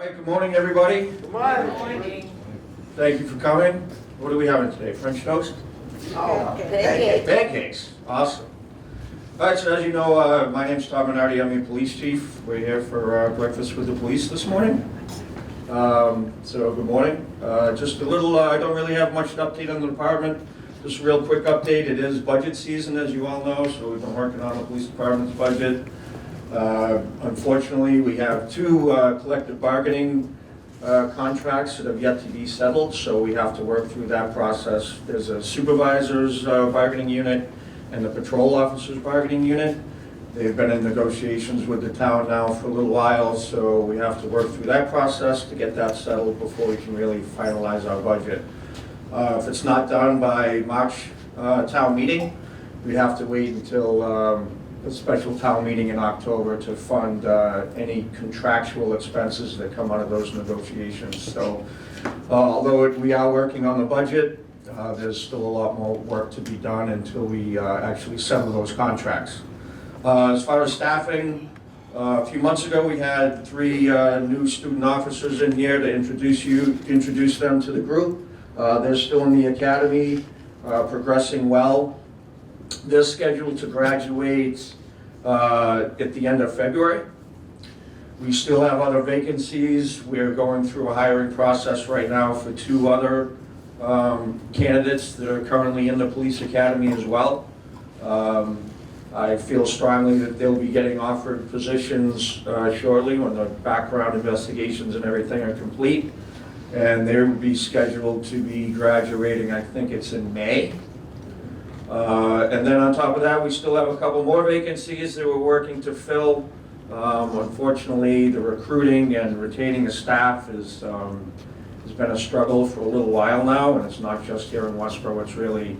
right, good morning, everybody. Good morning. Thank you for coming. What are we having today? French toast? Oh, Pancakes. Awesome. All right, so as you know, my name's Todd Minardi. I'm your police chief. We're here for breakfast with the police this morning. So good morning. Just a little, I don't really have much to update on the department. Just a real quick update. It is budget season, as you all know, so we've been working on the police department's budget. Unfortunately, we have two collective bargaining contracts that have yet to be settled, so we have to work through that process. There's a supervisor's bargaining unit and the patrol officer's bargaining unit. They've been in negotiations with the town now for a little while, so we have to work through that process to get that settled before we can really finalize our budget. If it's not done by March town meeting, we have to wait until a special town meeting in October to fund any contractual expenses that come out of those negotiations. So although we are working on the budget, there's still a lot more work to be done until we actually settle those contracts. As far as staffing, a few months ago we had 3 new student officers in here to introduce them to the group. They're still in the academy, progressing well. They're scheduled to graduate at the end of February. We still have other vacancies. We're going through a hiring process right now for 2 other candidates that are currently in the police academy as well. I feel strongly that they'll be getting offered positions shortly when the background investigations and everything are complete. And they will be scheduled to be graduating, I think it's in May. And then on top of that, we still have a couple more vacancies that we're working to fill. Unfortunately, the recruiting and retaining a staff has been a struggle for a little while now, and it's not just here in Westborough, it's really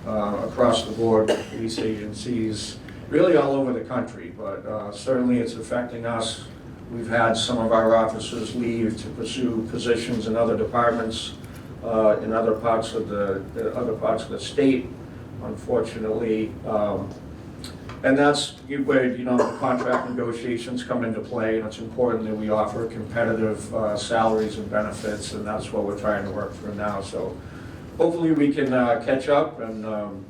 across the board with police agencies, really all over the country, but certainly it's affecting us. We've had some of our officers leave to pursue positions in other departments, in other parts of the state, unfortunately. And that's where, the contract negotiations come into play, and it's important that we offer competitive salaries and benefits, and that's what we're trying to work through now. So hopefully we can catch up and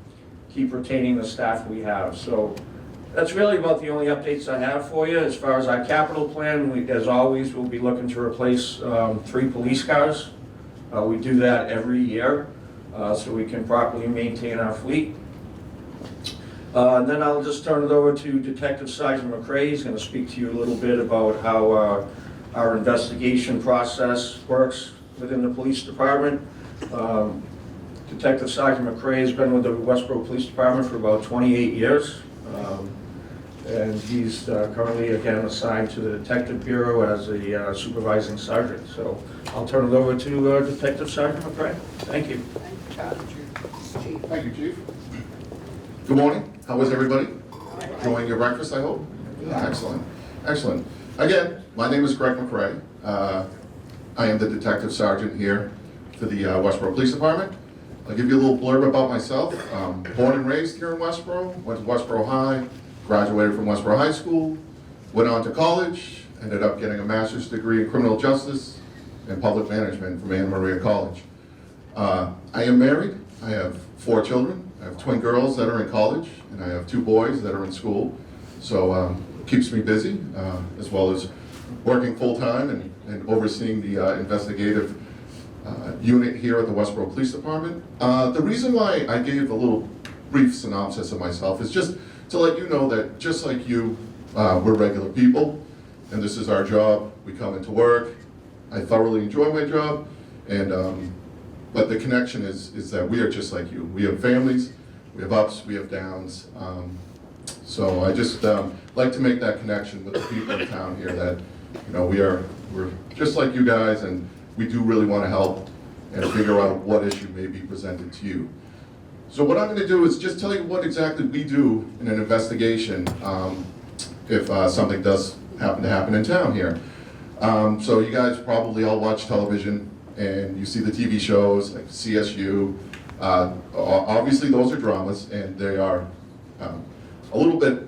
keep retaining the staff we have. So that's really about the only updates I have for you. As far as our capital plan, as always, we'll be looking to replace 3 police cars. We do that every year so we can properly maintain our fleet. And then I'll just turn it over to Detective Sergeant McRae. He's going to speak to you a little bit about how our investigation process works within the police department. Detective Sergeant McRae has been with the Westborough Police Department for about 28 years. And he's currently, again, assigned to the Detective Bureau as a supervising sergeant. So I'll turn it over to Detective Sergeant McRae. Thank you. Thank you, Chief. Good morning. How was everybody? Enjoying your breakfast, I hope? Yeah. Excellent. Excellent. Again, my name is Greg McRae. I am the Detective Sergeant here for the Westborough Police Department. I'll give you a little blurb about myself. Born and raised here in Westborough, went to Westborough High, graduated from Westborough High School, went on to college, ended up getting a master's degree in criminal justice and public management from Anna Maria College. I am married. I have 4 children. I have twin girls that are in college, and I have 2 boys that are in school. So it keeps me busy, as well as working full-time and overseeing the investigative unit here at the Westborough Police Department. The reason why I gave a little brief synopsis of myself is just to let you know that just like you, we're regular people, and this is our job. We come into work. I thoroughly enjoy my job, and but the connection is that we are just like you. We have families, we have ups, we have downs. So I just like to make that connection with the people in town here that, we're just like you guys, and we do really want to help and figure out what issue may be presented to you. So what I'm going to do is just tell you what exactly we do in an investigation if something does happen to happen in town here. So you guys probably all watch television and you see the TV shows like CSU. Obviously those are dramas, and they are a little bit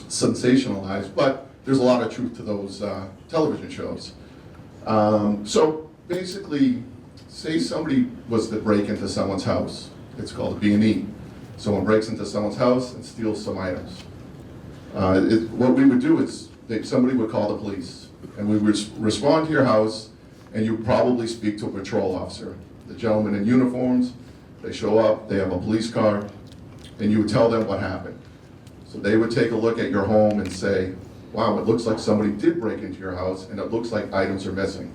sensationalized, but there's a lot of truth to those television shows. So basically, say somebody was to break into someone's house. It's called a B&E. Someone breaks into someone's house and steals some items. What we would do is somebody would call the police, and we would respond to your house, and you probably speak to a patrol officer. The gentlemen in uniforms, they show up, they have a police car, and you would tell them what happened. So they would take a look at your home and say, wow, it looks like somebody did break into your house, and it looks like items are missing.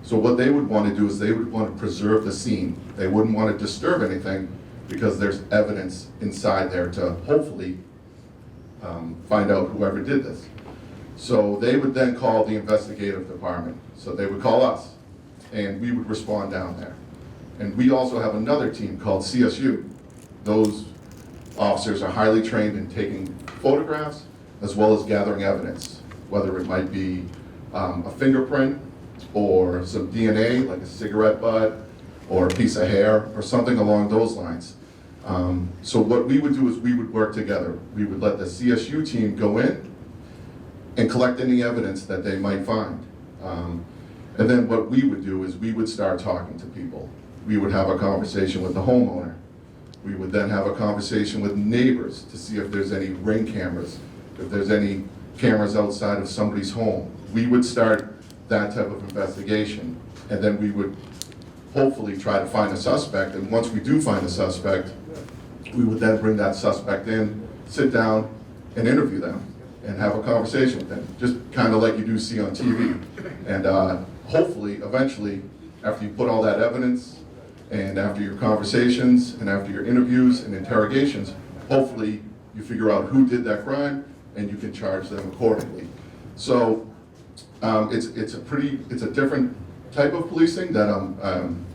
So what they would want to do is they would want to preserve the scene. They wouldn't want to disturb anything because there's evidence inside there to hopefully find out whoever did this. So they would then call the investigative department. So they would call us, and we would respond down there. And we also have another team called CSU. Those officers are highly trained in taking photographs as well as gathering evidence, whether it might be a fingerprint or some DNA, like a cigarette butt or a piece of hair or something along those lines. So what we would do is we would work together. We would let the CSU team go in and collect any evidence that they might find. And then what we would do is we would start talking to people. We would have a conversation with the homeowner. We would then have a conversation with neighbors to see if there's any ring cameras, if there's any cameras outside of somebody's home. We would start that type of investigation, and then we would hopefully try to find a suspect, and once we do find a suspect, we would then bring that suspect in, sit down, and interview them, and have a conversation with them, just kind of like you do see on TV. And hopefully, eventually, after you put all that evidence, and after your conversations, and after your interviews and interrogations, hopefully you figure out who did that crime, and you can charge them accordingly. So it's a different type of policing that I'm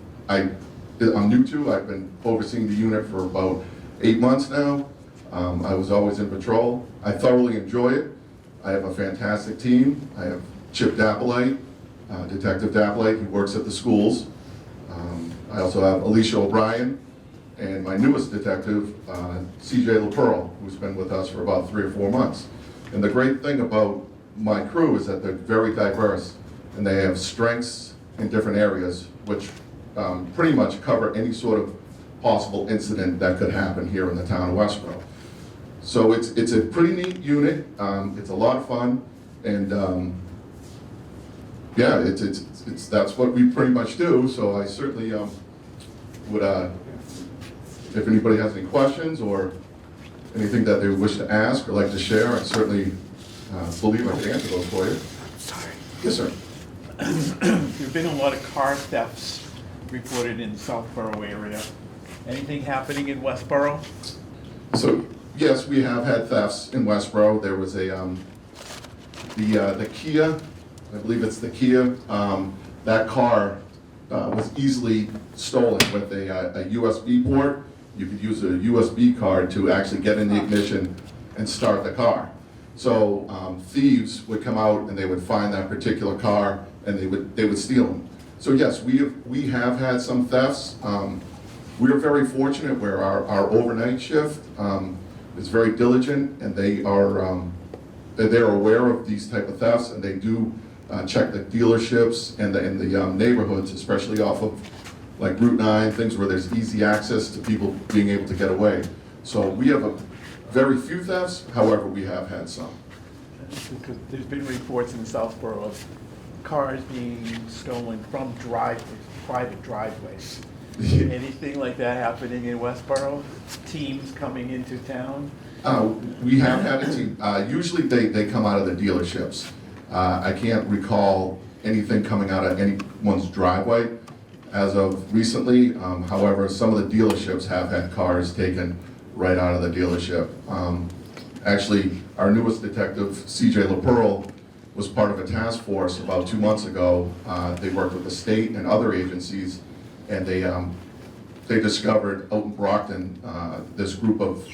new to. I've been overseeing the unit for about 8 months now. I was always in patrol. I thoroughly enjoy it. I have a fantastic team. I have Chip Dappolite, Detective Dappolite, who works at the schools. I also have Alicia O'Brien, and my newest detective, CJ LaPearl, who's been with us for about 3 or 4 months. And the great thing about my crew is that they're very diverse, and they have strengths in different areas, which pretty much cover any sort of possible incident that could happen here in the town of Westborough. So it's a pretty neat unit. It's a lot of fun, and yeah, that's what we pretty much do. So I certainly would, if anybody has any questions or anything that they wish to ask or like to share, I certainly believe I can answer those for you. Sorry. Yes, sir. There've been a lot of car thefts reported in the Southborough area. Anything happening in Westborough? So yes, we have had thefts in Westborough. There was the Kia, I believe it's the Kia. That car was easily stolen with a USB port. You could use a USB card to actually get in the ignition and start the car. So thieves would come out and they would find that particular car and they would steal them. So yes, we have had some thefts. We are very fortunate where our overnight shift is very diligent, and they're aware of these type of thefts, and they do check the dealerships and the neighborhoods, especially off of like Route 9, things where there's easy access to people being able to get away. So we have very few thefts, however, we have had some. Because there's been reports in Southborough of cars being stolen from private driveways. Anything like that happening in Westborough? Teams coming into town? We have had a team. Usually they come out of the dealerships. I can't recall anything coming out of anyone's driveway as of recently. However, some of the dealerships have had cars taken right out of the dealership. Actually, our newest detective, CJ LaPearl, was part of a task force about 2 months ago. They worked with the state and other agencies, and they discovered out in Brockton this group of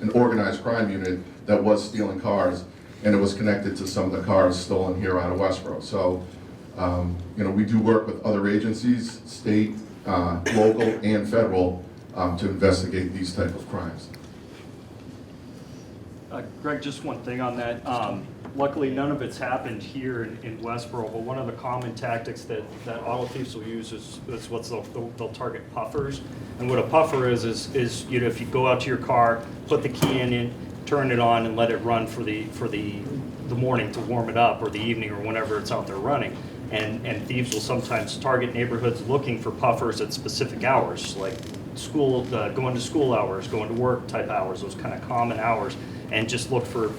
an organized crime unit that was stealing cars, and it was connected to some of the cars stolen here out of Westborough. So, we do work with other agencies, state, local, and federal, to investigate these type of crimes. Greg, just one thing on that. luckily, none of it's happened here in Westborough, but one of the common tactics that auto thieves will use is what they'll target puffers. And what a puffer is you know, if you go out to your car, put the key in, turn it on, and let it run for the morning to warm it up, or the evening, or whenever it's out there running. And thieves will sometimes target neighborhoods looking for puffers at specific hours, like school, going to school hours, going to work type hours, those kind of common hours, and just look for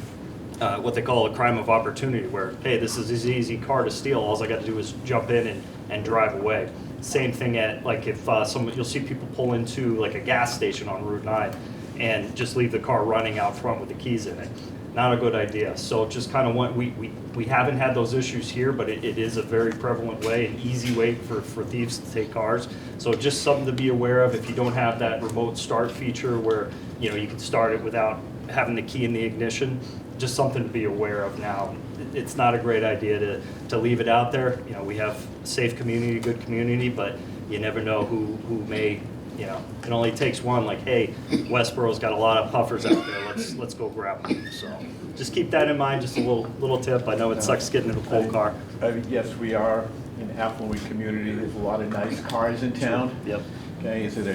what they call a crime of opportunity, where, hey, this is an easy car to steal, all I got to do is jump in and drive away. Same thing at, like, if you'll see people pull into like a gas station on Route 9 and just leave the car running out front with the keys in it. Not a good idea. So just kind of we haven't had those issues here, but it is a very prevalent way, an easy way for thieves to take cars. So just something to be aware of if you don't have that remote start feature where, you know, you can start it without having the key in the ignition. Just something to be aware of now. It's not a great idea to leave it out there. You know, we have a safe community, good community, but you never know who may, you know, it only takes one, like, hey, Westborough's got a lot of puffers out there, let's go grab them. So just keep that in mind, just a little tip. I know it sucks getting in a cold car. I mean, yes, we are an affluent community, there's a lot of nice cars in town. Yep. Okay, is it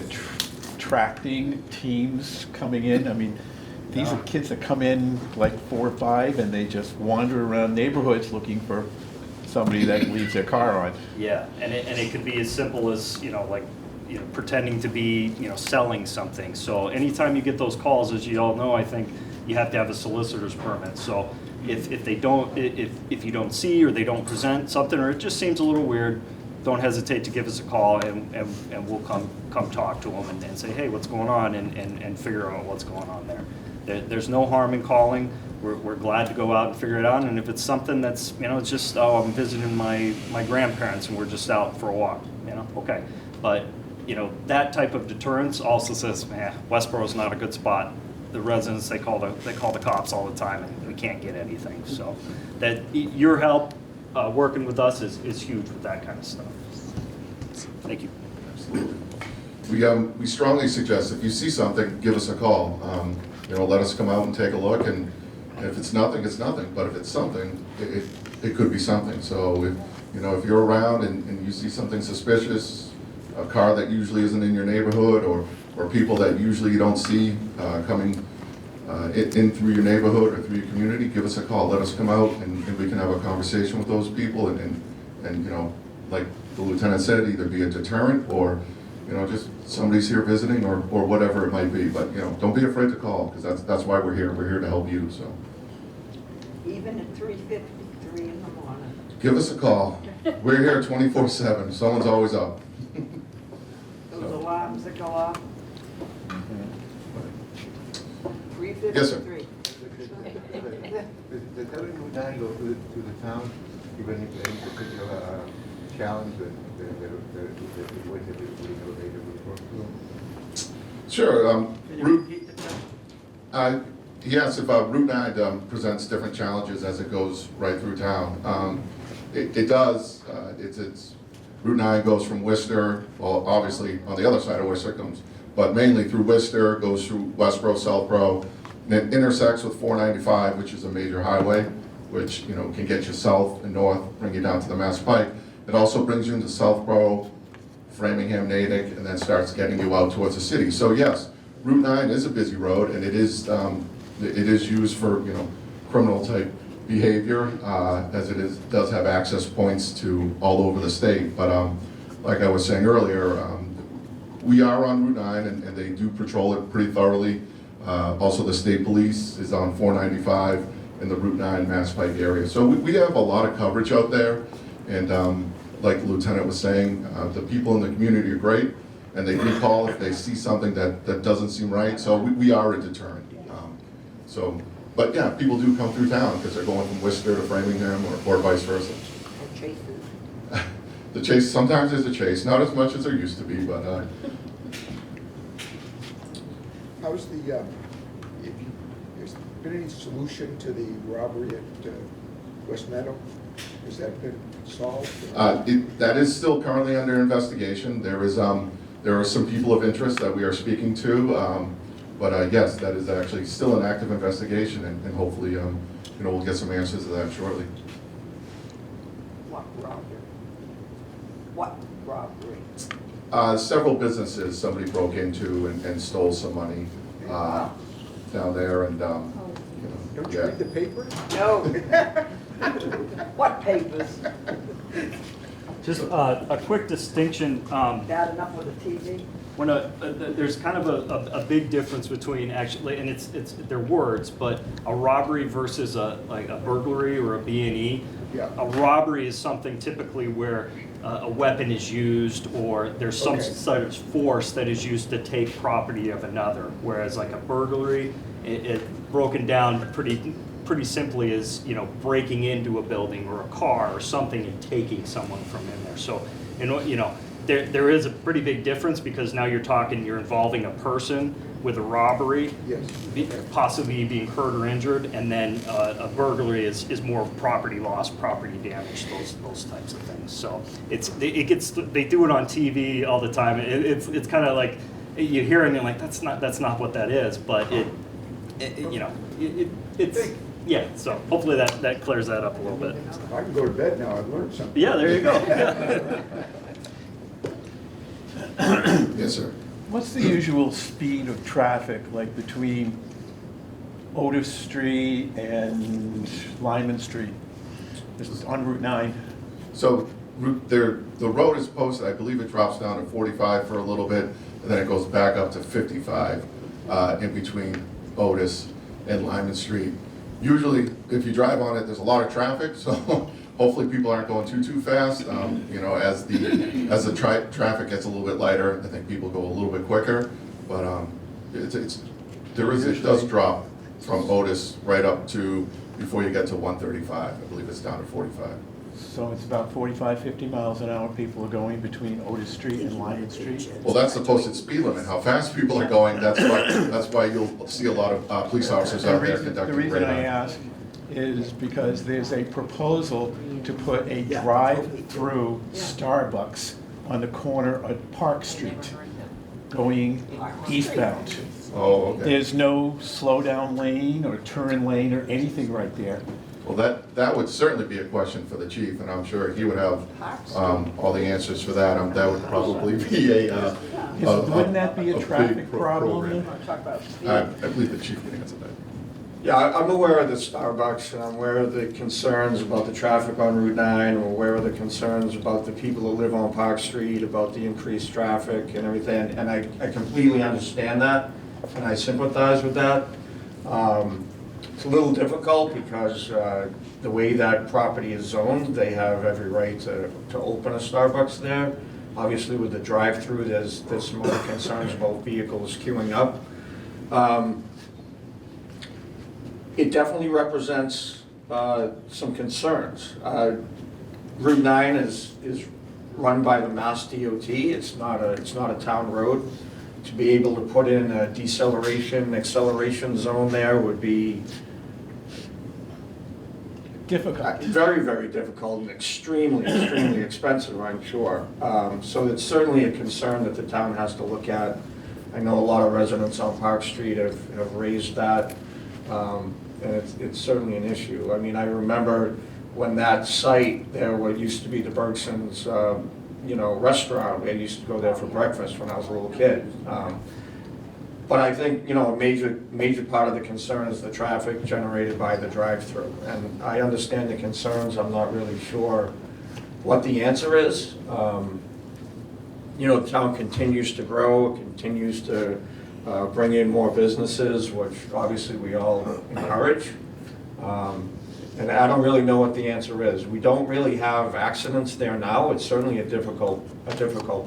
attracting teams coming in? I mean, these are kids that come in like 4 or 5 and they just wander around neighborhoods looking for somebody that leaves their car on. Yeah, and it could be as simple as, you know, like, you know, pretending to be, you know, selling something. So anytime you get those calls, as you all know, I think you have to have a solicitor's permit. So if they don't, if you don't see or they don't present something, or it just seems a little weird, don't hesitate to give us a call, and we'll come talk to them and say, hey, what's going on, and figure out what's going on there. There's no harm in calling. We're glad to go out and figure it out. And if it's something that's, you know, it's just, oh, I'm visiting my grandparents and we're just out for a walk, you know, okay. But, you know, that type of deterrence also says, man, Westborough's not a good spot. The residents, they call the cops all the time and we can't get anything. So that your help working with us is huge with that kind of stuff. Thank you. Absolutely. We strongly suggest if you see something, give us a call. You know, let us come out and take a look, and if it's nothing, it's nothing. But if it's something, it could be something. So if, you know, if you're around and you see something suspicious, a car that usually isn't in your neighborhood, or people that usually you don't see coming in through your neighborhood or through your community, give us a call. Let us come out and we can have a conversation with those people, and you know, like the lieutenant said, either be a deterrent or, you know, just somebody's here visiting or whatever it might be. But, you know, don't be afraid to call, because that's why we're here. We're here to help you. So Even at 3:53 in the morning. give us a call. We're here 24/7. Someone's always up. Those alarms that go off. 3:53. Yes, sir. Does having Route 9 go through the town, even if any particular challenge that the way that we elevator would work through? Sure. Yes, if Route 9 presents different challenges as it goes right through town. It does. It's Route 9 goes from Worcester, well, obviously on the other side of Worcester comes, but mainly through Worcester, goes through Westborough, Southborough, and it intersects with 495, which is a major highway, which, you know, can get you south and north, bring you down to the Mass Pike. It also brings you into Southborough, Framingham, Natick, and then starts getting you out towards the city. So yes, Route 9 is a busy road, and it is used for, you know, criminal type behavior, as it does have access points to all over the state. But like I was saying earlier, we are on Route 9, and they do patrol it pretty thoroughly. Also, the state police is on 495 in the Route 9 Mass Pike area. So we have a lot of coverage out there, and like the lieutenant was saying, the people in the community are great, and they do call if they see something that doesn't seem right. So we are a deterrent. But yeah, people do come through town because they're going from Worcester to Framingham or vice versa. Chases. The chase, sometimes there's a chase, not as much as there used to be, but How's the, has been any solution to the robbery at West Meadow? Has that been solved? that is still currently under investigation. There are some people of interest that we are speaking to, but yes, that is actually still an active investigation, and hopefully we'll get some answers to that shortly. What robbery? What robbery? Several businesses somebody broke into and stole some money down there, and Don't you yeah. read the paper? No. What papers? Just a quick distinction, Bad enough with the TV? when there's kind of a big difference between actually, and it's they're words, but a robbery versus like a burglary or a B&E. Yeah. A robbery is something typically where a weapon is used or there's some Okay. sort of force that is used to take property of another. Whereas like a burglary, it broken down pretty simply is, breaking into a building or a car or something and taking someone from in there. So, there is a pretty big difference because now you're involving a person with a robbery, Yes. possibly being hurt or injured, and then a burglary is more property loss, property damage, those types of things. So they do it on TV all the time. It's kind of like you hear it and you're like, that's not what that is, but it's yeah. So hopefully that clears that up a little bit. I can go to bed now, I've learned something. Yeah, there you go. Yes, sir. What's the usual speed of traffic, like between Otis Street and Lyman Street? This is on Route 9. So the road is posted, I believe it drops down to 45 for a little bit, and then it goes back up to 55 in between Otis and Lyman Street. Usually, if you drive on it, there's a lot of traffic, so hopefully people aren't going too fast. As the traffic gets a little bit lighter, I think people go a little bit quicker. But it does drop from Otis right up to before you get to 135. I believe it's down to 45. So it's about 45, 50 miles an hour people are going between Otis Street and Lyman Street. Well, that's the posted speed limit. How fast people are going, that's why you'll see a lot of police officers out there The conducting reason I radar. ask is because there's a proposal to put a drive-through Starbucks on the corner of Park Street going eastbound. Oh, okay. There's no slow-down lane or turn lane or anything right there. Well, that would certainly be a question for the chief, and I'm sure he would have all the answers for that. That would probably be Wouldn't that be a big traffic problem? program. Talk about speed. I believe the chief can answer that. Yeah, I'm aware of the Starbucks, and I'm aware of the concerns about the traffic on Route 9. I'm aware of the concerns about the people who live on Park Street, about the increased traffic and everything, and I completely understand that, and I sympathize with that. It's a little difficult because the way that property is zoned, they have every right to open a Starbucks there. Obviously, with the drive-through, there's some other concerns about vehicles queuing up. It definitely represents some concerns. Route 9 is run by the Mass DOT. It's not a town road. To be able to put in a deceleration, acceleration zone there would be Difficult. very, very difficult and extremely, extremely expensive, I'm sure. So it's certainly a concern that the town has to look at. I know a lot of residents on Park Street have raised that, and it's certainly an issue. I mean, I remember when that site there, what used to be the Bergson's, restaurant, I used to go there for breakfast when I was a little kid. But I think, a major part of the concern is the traffic generated by the drive-through. And I understand the concerns, I'm not really sure what the answer is. The town continues to grow, continues to bring in more businesses, which obviously we all encourage. And I don't really know what the answer is. We don't really have accidents there now. It's certainly a difficult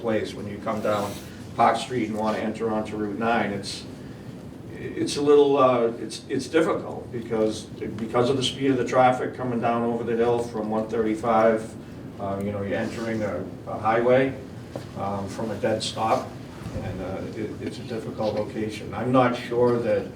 place when you come down Park Street and want to enter onto Route 9. It's a little, it's difficult because of the speed of the traffic coming down over the hill from 135. You're entering a highway from a dead stop, and it's a difficult location. I'm not sure that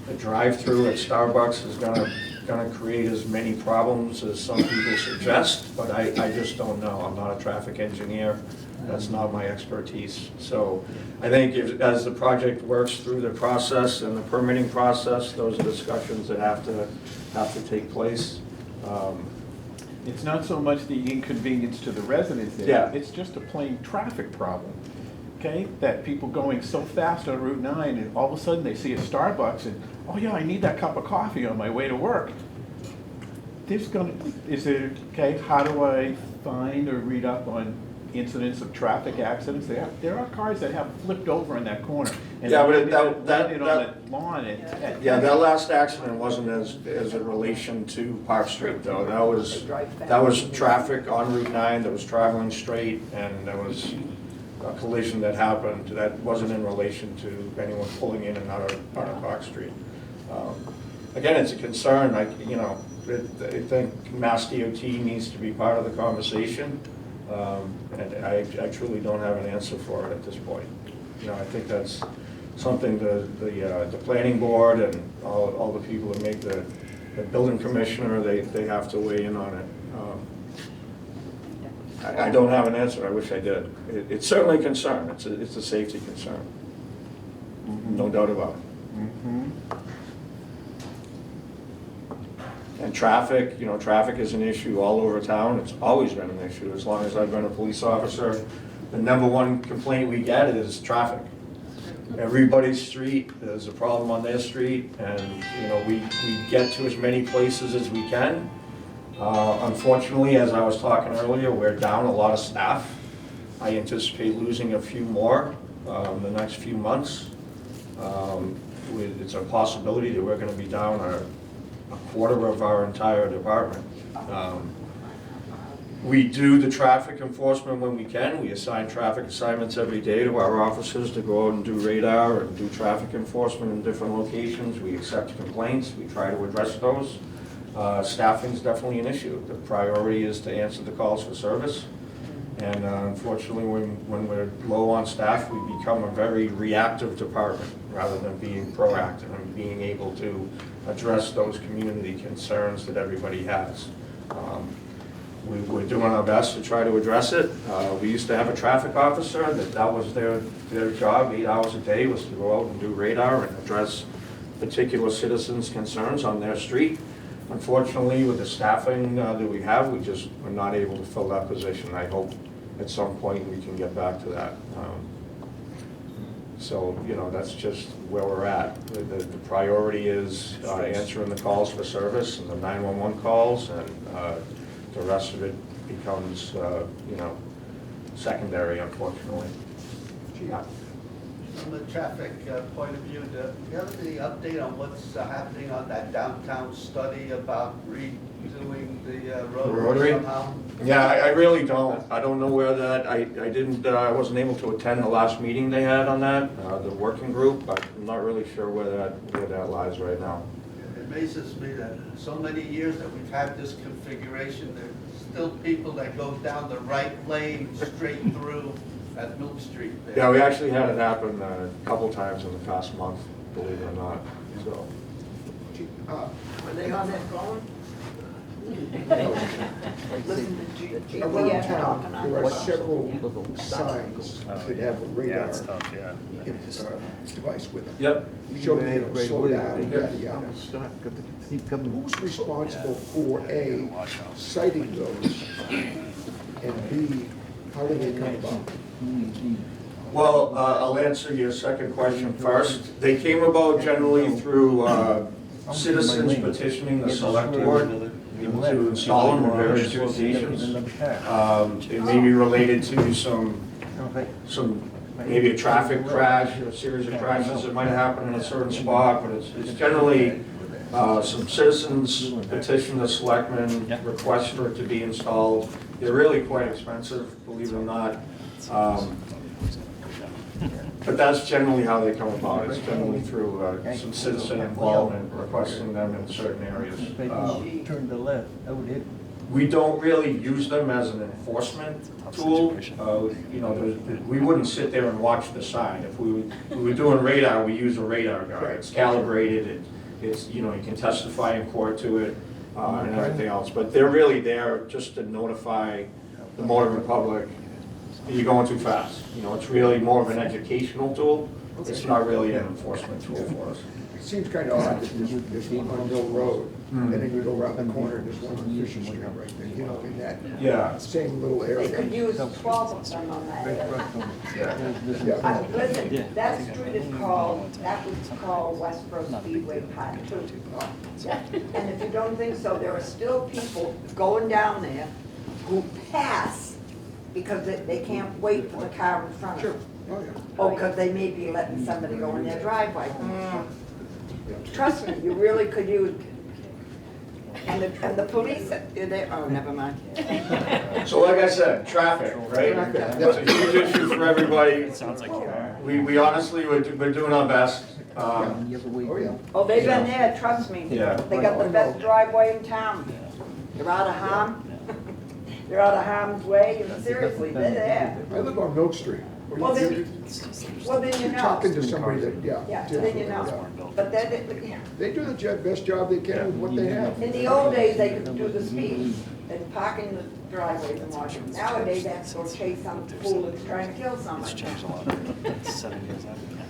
the drive-through at Starbucks is going to gonna create as many problems as some people suggest, but I just don't know. I'm not a traffic engineer. That's not my expertise. So I think as the project works through the process and the permitting process, those are discussions that have to take place. It's not so much the inconvenience to the residents there. Yeah. It's just a plain traffic problem, okay? That people going so fast on Route 9 and all of a sudden they see a Starbucks and, oh yeah, I need that cup of coffee on my way to work. Okay, how do I find or read up on incidents of traffic accidents? There are cars that have flipped over in that corner. And Yeah, but landed on the lawn Yeah, that last accident wasn't as in relation to Park Street, though. That was traffic on Route 9 that was traveling straight, and there was a collision that happened. That wasn't in relation to anyone pulling in and out of Park Street. Again, it's a concern. I think Mass DOT needs to be part of the conversation, and I truly don't have an answer for it at this point. I think that's something the planning board and all the people that make the building commissioner, they have to weigh in on it. I don't have an answer. I wish I did. It's certainly a concern. It's a safety concern. No doubt about it. Mhm. And traffic, traffic is an issue all over town. It's always been an issue as long as I've been a police officer. The number one complaint we get is traffic. Everybody's street, there's a problem on their street, and we get to as many places as we can. Unfortunately, as I was talking earlier, we're down a lot of staff. I anticipate losing a few more the next few months. It's a possibility that we're going to be down a quarter of our entire department. We do the traffic enforcement when we can. We assign traffic assignments every day to our officers to go out and do radar and do traffic enforcement in different locations. We accept complaints. We try to address those. Staffing is definitely an issue. The priority is to answer the calls for service. And unfortunately, when we're low on staff, we become a very reactive department rather than being proactive and being able to address those community concerns that everybody has. We're doing our best to try to address it. We used to have a traffic officer that was their job, 8 hours a day, was to go out and do radar and address particular citizens' concerns on their street. Unfortunately, with the staffing that we have, we're not able to fill that position. I hope at some point we can get back to that. So, that's just where we're at. The priority is answering the calls for service and the 911 calls, and the rest of it becomes, secondary, unfortunately. Yeah. From a traffic point of view, do you have any update on what's happening on that downtown study about redoing the Rotary? rotary somehow? Yeah, I really don't. I don't know where that, I wasn't able to attend the last meeting they had on that, the working group. I'm not really sure where that lies right now. It amazes me that so many years that we've had this configuration, there's still people that go down the right lane straight through at Milk Street there. Yeah, we actually had it happen a couple times in the past month, believe it or not, so. Were they on their phone? Listen to GPS Around talking town, on there the are phone. several signs that have a radar yeah. device with them. Yep. Show them to slow down, Yeah. yada, yada. Who's responsible for A, citing those, and B, how do they come about? Well, I'll answer your second question first. They came about generally through citizens petitioning the select board to install them in various locations. It may be related to some maybe a traffic crash, a series of crashes that might have happened in a certain spot, but it's generally some citizens petition the selectmen, request for it to be installed. They're really quite expensive, believe it or not. But that's generally how they come about. It's generally through some citizen involvement, requesting them in certain areas. Turn to left, I would hit. We don't really use them as an enforcement tool. We wouldn't sit there and watch the sign. If we were doing radar, we use a radar gun. It's calibrated, It's, you know, you can testify in court to it, and everything else, but they're really there just to notify the motoring public that you're going too fast. You know, it's really more of an educational tool. It's not really an enforcement tool for us. It seems kind of odd that there's one on Mill Road, and then you go around the corner, there's one on Fisher Street right there, you know, in that Yeah. same little They area. could use 12 of them on that area. Yeah. Listen, that street is called, that was called Westborough Speedway Part 2. And if you don't think so, there are still people going down there who pass because they can't wait for the car in front of them. Oh, yeah. Oh, because they may be letting somebody go in their driveway. Trust me, you really could use, and the police, they, oh, never mind. So like I said, traffic, right? It's a huge issue for everybody. Sounds like you are. We honestly, we're doing our best. Oh, yeah. Oh, they've been there, trust me. Yeah. They got the best driveway in town. They're out of harm. They're out of harm's way, and seriously, they're there. I live on Milk Street. Well, then you know. Talking to somebody that, Yeah, yeah. then you know. But then, They do the best job they can with what they have. in the old days, they could do the speed and park in the driveways and watch them. Nowadays, they have to go chase some fool that's trying to kill somebody.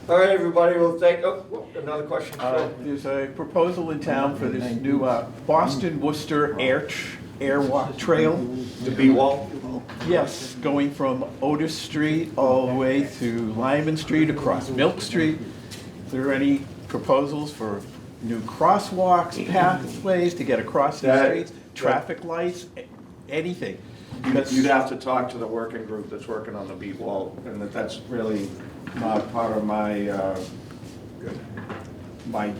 All right, everybody, we'll take, oh, another question. There's a proposal in town for this new Boston Worcester Airwalk Trail. The B-wall? Yes, going from Otis Street all the way to Lyman Street, across Milk Street. Is there any proposals for new crosswalks, pathways to get across the streets, traffic lights, anything? You'd have to talk to the working group that's working on the beat wall, and that's really not part of my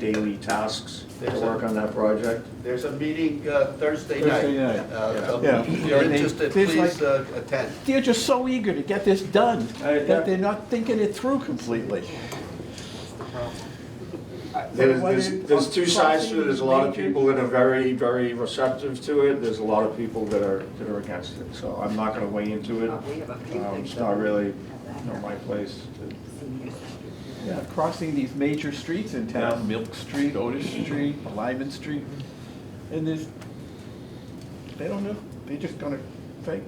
daily tasks to work on that project. There's a meeting Thursday Thursday night. night. Yeah. If you're interested, There's please like- attend. They're just so eager to get this done, that they're not thinking it through completely. There's two sides to it. There's a lot of people that are very, very receptive to it. There's a lot of people that are against it. So I'm not gonna weigh into it. We have a few things. It's not really, my place to. Yeah, crossing these major streets in town, Milk Street, Otis Street, Lyman Street, and they don't know, they're just gonna say,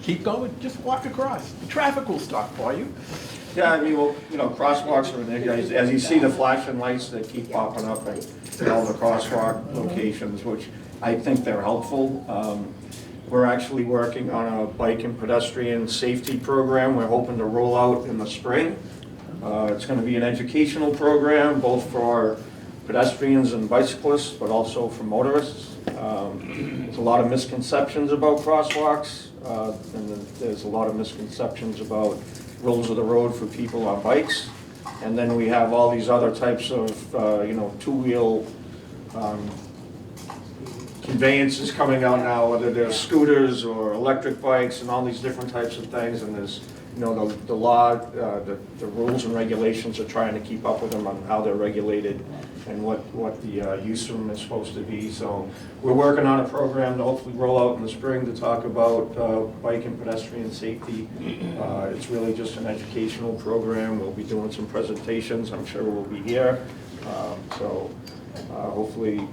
keep going, just walk across, the traffic will stop for you. Yeah, I mean, well, you know, crosswalks are in there, as you see the flashing lights that keep popping up at all the crosswalk locations, which I think they're helpful. We're actually working on a bike and pedestrian safety program we're hoping to roll out in the spring. It's going to be an educational program, both for pedestrians and bicyclists, but also for motorists. There's a lot of misconceptions about crosswalks, and there's a lot of misconceptions about rules of the road for people on bikes. And then we have all these other types of, you know, two-wheel conveyances coming out now, whether they're scooters or electric bikes and all these different types of things. And there's, you know, the law, the rules and regulations are trying to keep up with them on how they're regulated and what the use of them is supposed to be. So we're working on a program to hopefully roll out in the spring to talk about bike and pedestrian safety. It's really just an educational program. We'll be doing some presentations. I'm sure we'll be here. So hopefully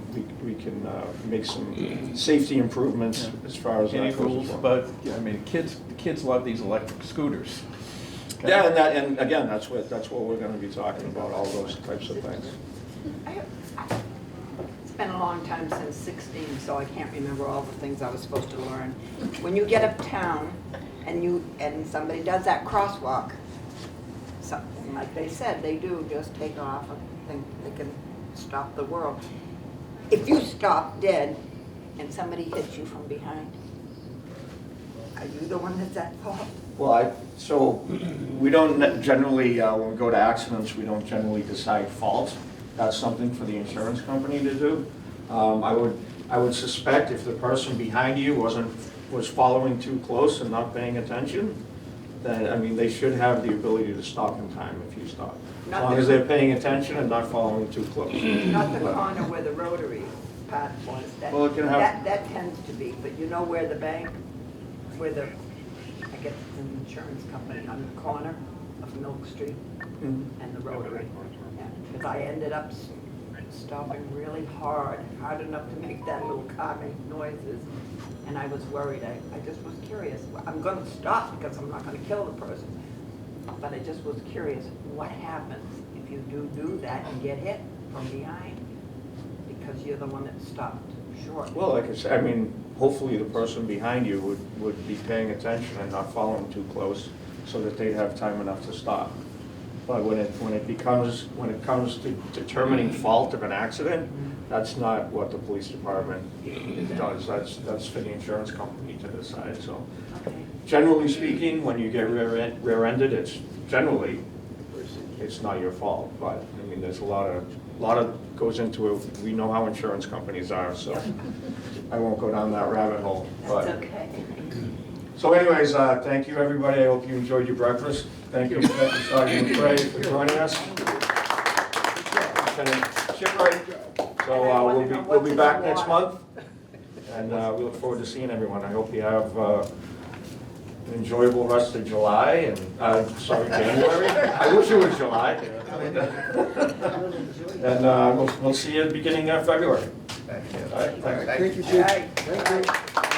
we can make some safety improvements as far as Any that goes. rules, as well. but, yeah, I mean, the kids love these electric scooters. Yeah, and again, that's what we're going to be talking about, all those types of things. It's been a long time since 16, so I can't remember all the things I was supposed to learn. When you get uptown and somebody does that crosswalk, something like they said, they do just take off and think they can stop the world. If you stop dead and somebody hits you from behind, are you the one that's at fault? Well, so we don't generally, when we go to accidents, we don't generally decide fault. That's something for the insurance company to do. I would suspect if the person behind you was following too close and not paying attention, then, I mean, they should have the ability to stop in time if you stop. As long as they're paying attention and not following too close. Not the corner where the rotary part was. Well, it can have- That tends to be, but you know where the bank, where the, I guess it's an insurance company on the corner of Milk Street and the rotary. Because I ended up stopping really hard enough to make that little car make noises. And I was worried, I just was curious. I'm gonna stop because I'm not gonna kill the person. But I just was curious, what happens if you do that and get hit from behind? Because you're the one that stopped short. Well, like I said, I mean, hopefully the person behind you would be paying attention and not following too close so that they'd have time enough to stop. But when it comes to determining fault of an accident, that's not what the police department does. That's for the insurance company to decide, so. Okay. Generally speaking, when you get rear-ended, it's not your fault, but, I mean, there's a lot of goes into it. We know how insurance companies are, so I won't go down that rabbit hole. That's But okay. so anyways, thank you, everybody. I hope you enjoyed your breakfast. Thank you, Sergeant McRae, for joining us. Lieutenant Schipporeit. So we'll be back next month, and we look forward to seeing everyone. I hope you have an enjoyable rest of July, and, January. I wish it was July. And we'll see you at the beginning of February. Thank you. All right, thanks. Thank you, Chief. Right. Thank you.